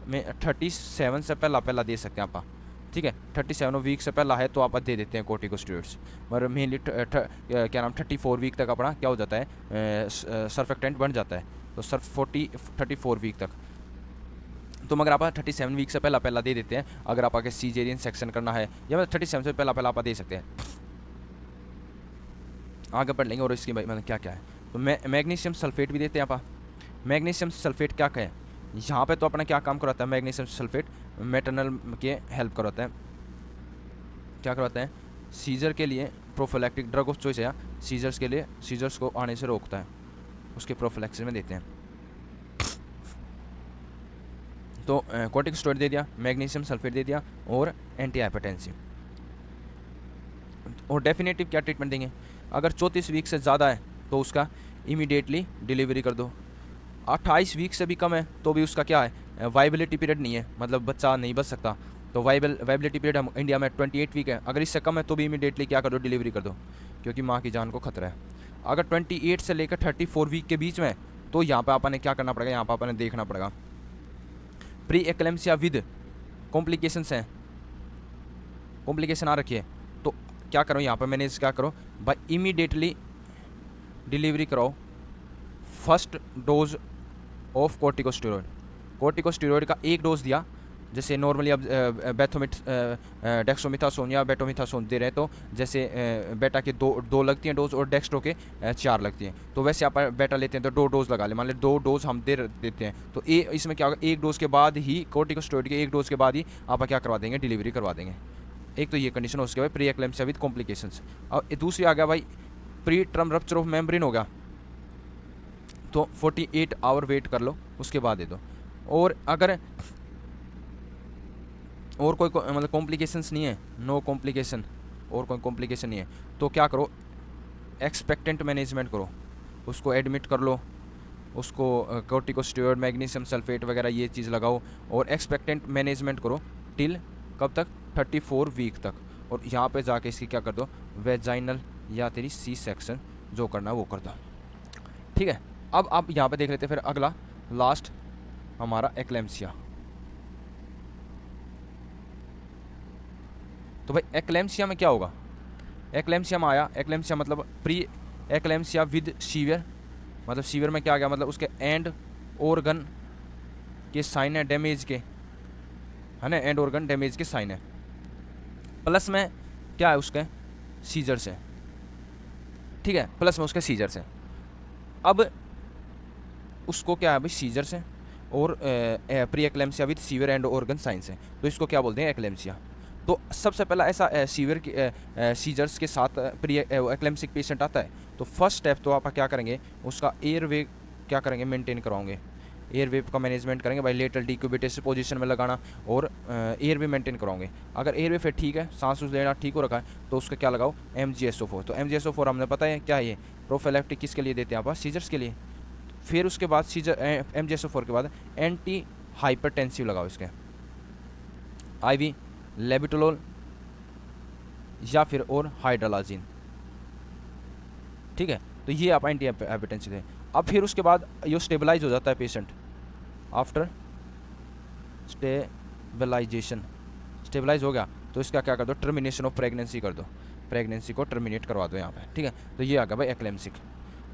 में 37 से पहला दे सकते हैं आप। ठीक है, 37 वीक से पहला है तो आप दे देते हैं कोर्टिकोस्टेरॉइड्स। मगर मेनली क्या नाम 34 वीक तक अपना क्या हो जाता है, सर्फेक्टेंट बन जाता है, तो सर्फ 34 वीक तक। तो मगर आप 37 वीक से पहला दे देते हैं, अगर आप आगे सीजेरियन सेक्शन करना है, या मतलब 37 से पहला आप दे सकते हैं। आगे पढ़ लेंगे और इसकी मतलब क्या क्या है। तो मैग्नीशियम सल्फेट भी देते हैं आप। मैग्नीशियम सल्फेट क्या है, यहाँ पे तो अपना क्या काम करवाता है, मैग्नीशियम सल्फेट मेटर्नल के हेल्प करवाता है, क्या करवाता है, सीजर के लिए प्रोफिलैक्टिक ड्रग ऑफ चॉइस है, सीजर्स के लिए, सीजर्स को आने से रोकता है, उसके प्रोफिलैक्सिस में देते हैं। तो कोर्टिकोस्टेरॉइड दे दिया, मैग्नीशियम सल्फेट दे दिया, और एंटी हाइपरटेंसिव। और डेफिनेटिव क्या ट्रीटमेंट देंगे, अगर 34 वीक से ज़्यादा है तो उसका इमीडिएटली डिलीवरी कर दो। 28 वीक से भी कम है तो भी उसका क्या है, वाइबिलिटी पीरियड नहीं है, मतलब बच्चा नहीं बच सकता। तो वाइबिलिटी पीरियड हम इंडिया में 28 वीक है, अगर इससे कम है तो भी इमीडिएटली क्या कर दो, डिलीवरी कर दो, क्योंकि माँ की जान को खतरा है। अगर 28 से लेकर 34 वीक के बीच में, तो यहाँ पर आपने क्या करना पड़ेगा, यहाँ पर आपने देखना पड़ेगा प्री एक्लेम्सिया विद कॉम्प्लिकेशंस हैं, कॉम्प्लिकेशन आ रखी है, तो क्या करो यहाँ पर मैंने क्या करो, भाई इमीडिएटली डिलीवरी कराओ first dose of corticosteroid. Corticosteroid का एक डोज दिया, जैसे नॉर्मली अब डेक्सोमिथासोन या बेटोमिथासोन दे रहे हैं, तो जैसे बेटा के दो लगती हैं डोज और डेक्स्ट्रो के 4 लगती हैं, तो वैसे आप बेटा लेते हैं तो 2 डोज लगा ले, मान लीजिए 2 डोज हम देते हैं, तो इसमें क्या होगा, एक डोज के बाद ही, कोर्टिकोस्टेरॉइड के एक डोज के बाद ही आप क्या करवा देंगे, डिलीवरी करवा देंगे। एक तो ये कंडीशन, उसके बाद प्री एक्लेम्सिया विद कॉम्प्लिकेशंस। और दूसरी आ गया भाई pre term rupture of membrane हो गया, तो 48 आवर वेट कर लो, उसके बाद दे दो। और अगर और कोई मतलब कॉम्प्लिकेशंस नहीं है, नो कॉम्प्लिकेशन, और कोई कॉम्प्लिकेशन नहीं है, तो क्या करो, एक्सपेक्टेंट मैनेजमेंट करो, उसको एडमिट कर लो, उसको कोर्टिकोस्टेरॉइड मैग्नीशियम सल्फेट वगैरह ये चीज़ लगाओ, और एक्सपेक्टेंट मैनेजमेंट करो टिल कब तक, 34 वीक तक। और यहाँ पे जाके इसकी क्या कर दो, वेजाइनल या तेरी सी सेक्शन जो करना है वो कर दो। ठीक है, अब आप यहाँ पे देख लेते हैं फिर अगला लास्ट हमारा एक्लेम्सिया। तो भाई एक्लेम्सिया में क्या होगा, एक्लेम्सिया में आया, एक्लेम्सिया मतलब प्री एक्लेम्सिया विद सीवियर, मतलब सीवियर में क्या आ गया, मतलब उसके एंड ऑर्गन के साइन है डैमेज के, है ना, एंड ऑर्गन डैमेज के साइन है, प्लस में क्या है उसके सीजर्स है। ठीक है, प्लस में उसके सीजर्स है। अब उसको क्या है भाई, सीजर्स है और pre eclampsia with severe and organ science है, तो इसको क्या बोलते हैं, एक्लेम्सिया। तो सबसे पहला ऐसा सीवियर की सीजर्स के साथ प्री एक्लेम्सिक पेशेंट आता है, तो फर्स्ट स्टेप तो आप क्या करेंगे, उसका एयरवे क्या करेंगे, मेंटेन कराओगे, एयरवे का मैनेजमेंट करेंगे भाई, लेटरल डिक्यूबिटस पोजीशन में लगाना, और एयरवे मेंटेन कराओगे। अगर एयरवे फिर ठीक है, सांस लेना ठीक हो रखा है, तो उसका क्या लगाओ, MgSO4। तो MgSO4 हमने पता है क्या है, ये प्रोफिलैक्टिक किसके लिए देते हैं आप, सीजर्स के लिए। फिर उसके बाद सीजर MgSO4 के बाद एंटी हाइपरटेंसिव लगाओ, इसके IV लेबिटोलोल या फिर और हाइड्रोलाजीन। ठीक है, तो ये आप एंटी हाइपरटेंसिव है। अब फिर उसके बाद ये स्टेबलाइज हो जाता है पेशेंट, आफ्टर स्टेबलाइजेशन, स्टेबलाइज हो गया तो इसका क्या कर दो, टर्मिनेशन ऑफ प्रेगनेंसी कर दो, प्रेगनेंसी को टर्मिनेट करवा दो यहाँ पे। ठीक है, तो ये आ गया भाई एक्लेम्सिक।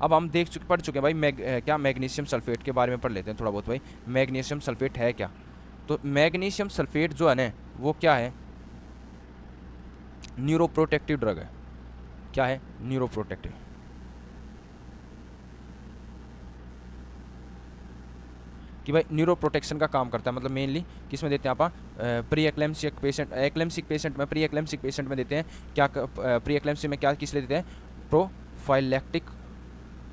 अब हम पढ़ चुके हैं भाई क्या मैग्नीशियम सल्फेट के बारे में पढ़ लेते हैं थोड़ा बहुत भाई, मैग्नीशियम सल्फेट है क्या। तो मैग्नीशियम सल्फेट जो है ना, वो क्या है, न्यूरोप्रोटेक्टिव ड्रग है। क्या है, न्यूरोप्रोटेक्टिव। कि भाई न्यूरो प्रोटेक्शन का काम करता है, मतलब मेनली किस में देते हैं आप, प्री एक्लेम्सिक पेशेंट, एक्लेम्सिक पेशेंट में, प्री एक्लेम्सिक पेशेंट में देते हैं क्या, प्री एक्लेम्सिक में क्या किस लिए देते हैं, प्रोफाइलैक्टिक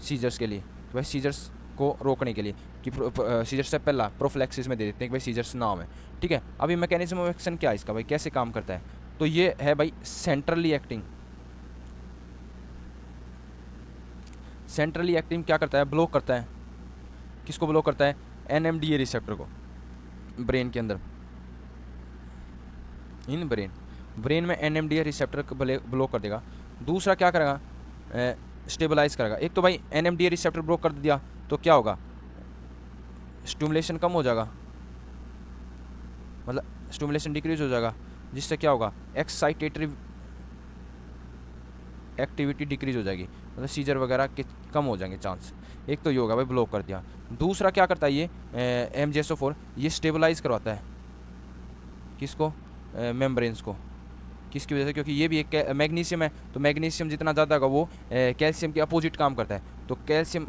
सीजर्स के लिए, तो भाई सीजर्स को रोकने के लिए, कि सीजर से पहला प्रोफिलैक्सिस में दे देते हैं कि भाई सीजर्स नाम है, ठीक है। अभी मैकेनिज्म ऑफ एक्शन क्या है इसका, भाई कैसे काम करता है, तो ये है भाई सेंट्रली एक्टिंग। सेंट्रली एक्टिंग क्या करता है, ब्लॉक करता है, किसको ब्लॉक करता है, NMDA रिसेप्टर को, ब्रेन के अंदर, इन ब्रेन में NMDA रिसेप्टर को ब्लॉक कर देगा। दूसरा क्या करेगा, स्टेबलाइज करेगा। एक तो भाई NMDA रिसेप्टर ब्लॉक कर दिया तो क्या होगा, स्टिमुलेशन कम हो जाएगा, मतलब स्टिमुलेशन डिक्रीज हो जाएगा, जिससे क्या होगा, एक्साइटेटरी एक्टिविटी डिक्रीज हो जाएगी, मतलब सीजर वगैरह के कम हो जाएंगे चांस। एक तो ये होगा भाई ब्लॉक कर दिया। दूसरा क्या करता है ये MgSO4, ये स्टेबलाइज करवाता है किसको, मेम्ब्रेन्स को, किसकी वजह से, क्योंकि ये भी एक मैग्नीशियम है, तो मैग्नीशियम जितना ज़्यादा होगा वो कैल्शियम के अपोजिट काम करता है, तो कैल्शियम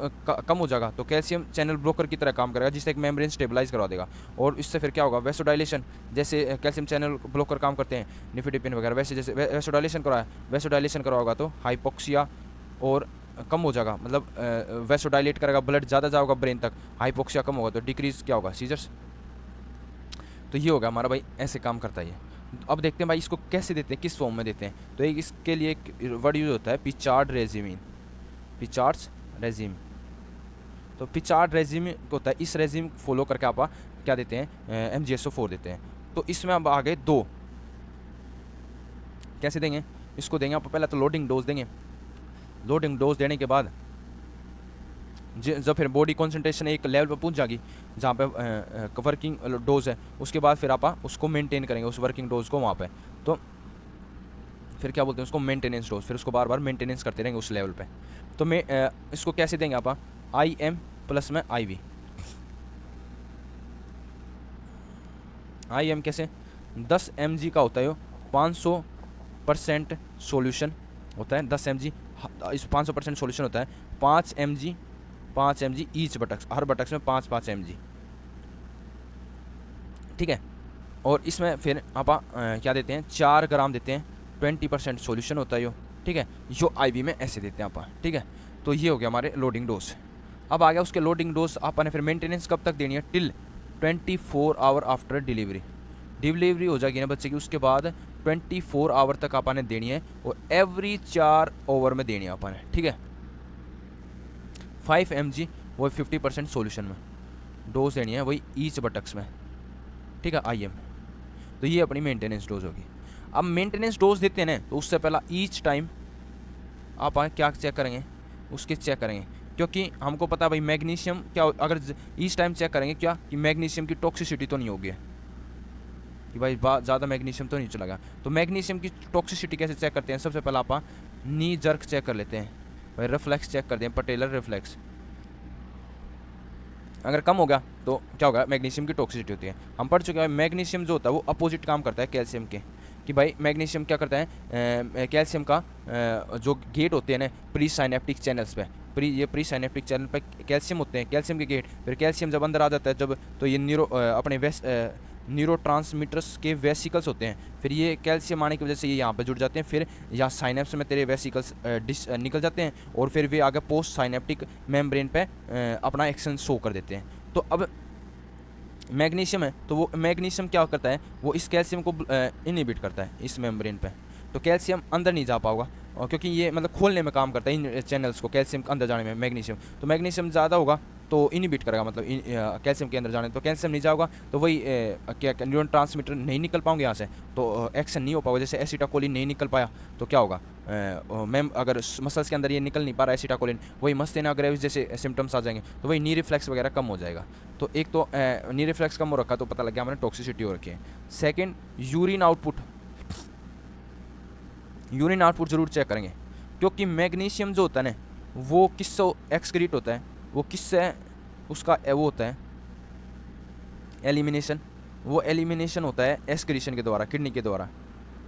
कम हो जाएगा, तो कैल्शियम चैनल ब्लॉकर की तरह काम करेगा, जिससे एक मेम्ब्रेन स्टेबलाइज करवा देगा। और इससे फिर क्या होगा, वैसोडाइलेशन, जैसे कैल्शियम चैनल ब्लॉकर काम करते हैं निफेडिपिन वगैरह, वैसे जैसे वैसोडाइलेशन करवाएगा तो हाइपोक्सिया और कम हो जाएगा, मतलब वैसोडाइलेट करेगा, ब्लड ज़्यादा जाएगा ब्रेन तक, हाइपोक्सिया कम होगा तो डिक्रीज क्या होगा, सीजर्स। तो ये होगा हमारा भाई, ऐसे काम करता है ये। अब देखते हैं भाई इसको कैसे देते हैं, किस फॉर्म में देते हैं, तो एक इसके लिए एक वर्ड यूज होता है पिचार्ड रेजिमिन, पिचार्ड्स रेजिम। तो पिचार्ड रेजिम होता है, इस रेजिम फॉलो करके आप क्या देते हैं, MgSO4 देते हैं। तो इसमें अब आ गए दो, कैसे देंगे इसको, देंगे आप पहले तो लोडिंग डोज देंगे, लोडिंग डोज देने के बाद जब फिर बॉडी कॉन्सेंट्रेशन एक लेवल पर पहुंच जाएगी जहाँ पे वर्किंग डोज है, उसके बाद फिर आप उसको मेंटेन करेंगे उस वर्किंग डोज को वहाँ पे, तो फिर क्या बोलते हैं उसको, मेंटेनेंस डोज, फिर उसको बार बार मेंटेनेंस करते रहेंगे उस लेवल पे। तो मैं इसको कैसे देंगे आप, IM प्लस में IV। IM कैसे, 10 mg का होता है, 500% सोल्यूशन होता है, 10 mg, इस 500% सोल्यूशन होता है, 5 mg ईच बटक्स, हर बटक्स में 5 mg, ठीक है। और इसमें फिर आप क्या देते हैं, 4 ग्राम देते हैं, 20% सोल्यूशन होता है यो, ठीक है, जो IV में ऐसे देते हैं आप, ठीक है। तो ये हो गया हमारे लोडिंग डोज। अब आ गया उसके लोडिंग डोज, आपने फिर मेंटेनेंस कब तक देनी है, till 24 hour after delivery, delivery हो जाएगी ना बच्चे की, उसके बाद 24 आवर तक आपने देनी है, और एवरी 4 आवर में देनी है आपने, ठीक है। 5 mg वो 50% सोल्यूशन में डोज देनी है, वही ईच बटक्स में, ठीक है, IM। तो ये अपनी मेंटेनेंस डोज होगी। अब मेंटेनेंस डोज देते हैं ना, तो उससे पहला ईच टाइम आप क्या चेक करेंगे, उसके चेक करेंगे, क्योंकि हमको पता है भाई मैग्नीशियम क्या, अगर ईच टाइम चेक करेंगे क्या कि मैग्नीशियम की टॉक्सिसिटी तो नहीं होगी, कि भाई ज़्यादा मैग्नीशियम तो नहीं चला गया। तो मैग्नीशियम की टॉक्सिसिटी कैसे चेक करते हैं, सबसे पहले आप नी जर्क चेक कर लेते हैं, भाई रिफ्लेक्स चेक करते हैं, पटेलर रिफ्लेक्स, अगर कम हो गया तो क्या होगा, मैग्नीशियम की टॉक्सिसिटी होती है। हम पढ़ चुके हैं मैग्नीशियम जो होता है वो अपोजिट काम करता है कैल्शियम के, कि भाई मैग्नीशियम क्या करता है, कैल्शियम का जो गेट होते हैं ना प्री साइनेप्टिक चैनल्स पे, ये प्री साइनेप्टिक चैनल पे कैल्शियम होते हैं, कैल्शियम के गेट, फिर कैल्शियम जब अंदर आ जाता है जब, तो ये अपने न्यूरोट्रांसमीटर्स के वेसिकल्स होते हैं, फिर ये कैल्शियम आने की वजह से ये यहाँ पे जुड़ जाते हैं, फिर यहाँ साइनेप्स में तेरे वेसिकल्स निकल जाते हैं, और फिर वे आगे पोस्ट साइनेप्टिक मेम्ब्रेन पे अपना एक्शन शो कर देते हैं। तो अब मैग्नीशियम है, तो वो मैग्नीशियम क्या करता है, वो इस कैल्शियम को इनहिबिट करता है इस मेम्ब्रेन पे, तो कैल्शियम अंदर नहीं जा पाएगा, और क्योंकि ये मतलब खोलने में काम करता है इन चैनल्स को, कैल्शियम अंदर जाने में मैग्नीशियम, तो मैग्नीशियम ज़्यादा होगा तो इनहिबिट करेगा, मतलब कैल्शियम के अंदर जाने, तो कैल्शियम नहीं जाएगा तो वही क्या न्यूरॉन ट्रांसमीटर नहीं निकल पाएंगे यहाँ से, तो एक्शन नहीं हो पाएगा, जैसे एसिटाकोलिन नहीं निकल पाया तो क्या होगा, मैम अगर मसल्स के अंदर ये निकल नहीं पा रहा एसिटाकोलिन, वही मस्तेना ग्रेविस जैसे सिम्टम्स आ जाएंगे, तो वही नी रिफ्लेक्स वगैरह कम हो जाएगा। तो एक तो नी रिफ्लेक्स कम हो रखा तो पता लग गया हमें टॉक्सिसिटी हो रखी है। Second, urine output, urine output जरूर चेक करेंगे, क्योंकि मैग्नीशियम जो होता है ना वो किससे एक्सक्रीट होता है, वो किससे उसका वो होता है एलिमिनेशन, वो एलिमिनेशन होता है एक्सक्रीशन के द्वारा, किडनी के द्वारा।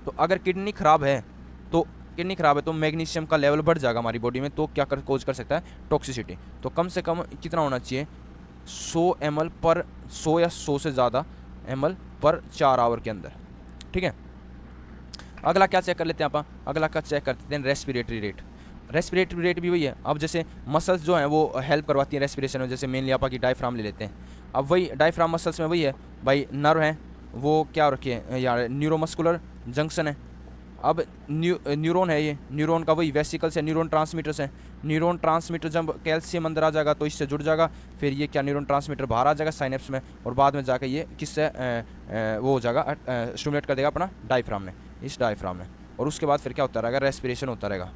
तो अगर किडनी ख़राब है तो किडनी खराब है तो मैग्नीशियम का लेवल बढ़ जाएगा हमारी बॉडी में, तो क्या कर कोज कर सकता है टॉक्सिसिटी। तो कम से कम कितना होना चाहिए 100 ml पर 100 या 100 से ज़्यादा ml पर 4 आवर के अंदर। ठीक है, अगला क्या चेक कर लेते हैं आप, अगला क्या चेक करते हैं रेस्पिरेटरी रेट। रेस्पिरेटरी रेट भी वही है। अब जैसे मसल्स जो हैं वो हेल्प करवाती हैं रेस्पिरेशन में, जैसे मेनली आप की डायफ्राम ले लेते हैं। अब वही डायफ्राम मसल्स में वही है भाई, नर्व है वो क्या रखिए यार न्यूरोमस्कुलर जंक्शन है। अब न्यूरॉन है, ये न्यूरॉन का वही वेसिकल्स है, न्यूरॉन ट्रांसमीटर्स हैं। न्यूरॉन ट्रांसमीटर जब कैल्शियम अंदर आ जाएगा तो इससे जुड़ जाएगा, फिर ये क्या न्यूरॉन ट्रांसमीटर बाहर आ जाएगा साइनेप्स में, और बाद में जाकर ये किससे वो हो जाएगा स्टिमुलेट कर देगा अपना डायफ्राम में, इस डायफ्राम में, और उसके बाद फिर क्या होता रहेगा रेस्पिरेशन होता रहेगा।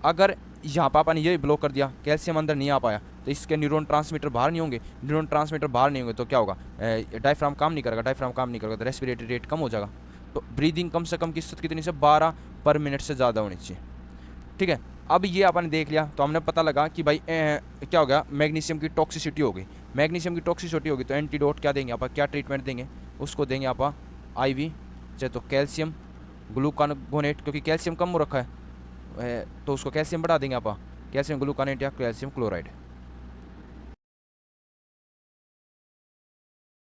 अगर यहाँ पापा ने ये ब्लॉक कर दिया, कैल्शियम अंदर नहीं आ पाया, तो इसके न्यूरॉन ट्रांसमीटर बाहर नहीं होंगे, न्यूरॉन ट्रांसमीटर बाहर नहीं होंगे तो क्या होगा डायफ्राम काम नहीं करेगा, डायफ्राम काम नहीं करेगा तो रेस्पिरेटरी रेट कम हो जाएगा। तो ब्रीदिंग कम से कम कितनी से 12 पर मिनट से ज़्यादा होनी चाहिए। ठीक है, अब ये अपन देख लिया तो हमने पता लगा कि भाई क्या हो गया मैग्नीशियम की टॉक्सिसिटी हो गई। मैग्नीशियम की टॉक्सिसिटी होगी तो एंटीडोट क्या देंगे आप, क्या ट्रीटमेंट देंगे, उसको देंगे आप IV, चाहे तो कैल्शियम ग्लूकानोनेट, क्योंकि कैल्शियम कम हो रखा है तो उसको कैल्शियम बढ़ा देंगे आप, कैल्शियम ग्लूकानेट या कैल्शियम क्लोराइड।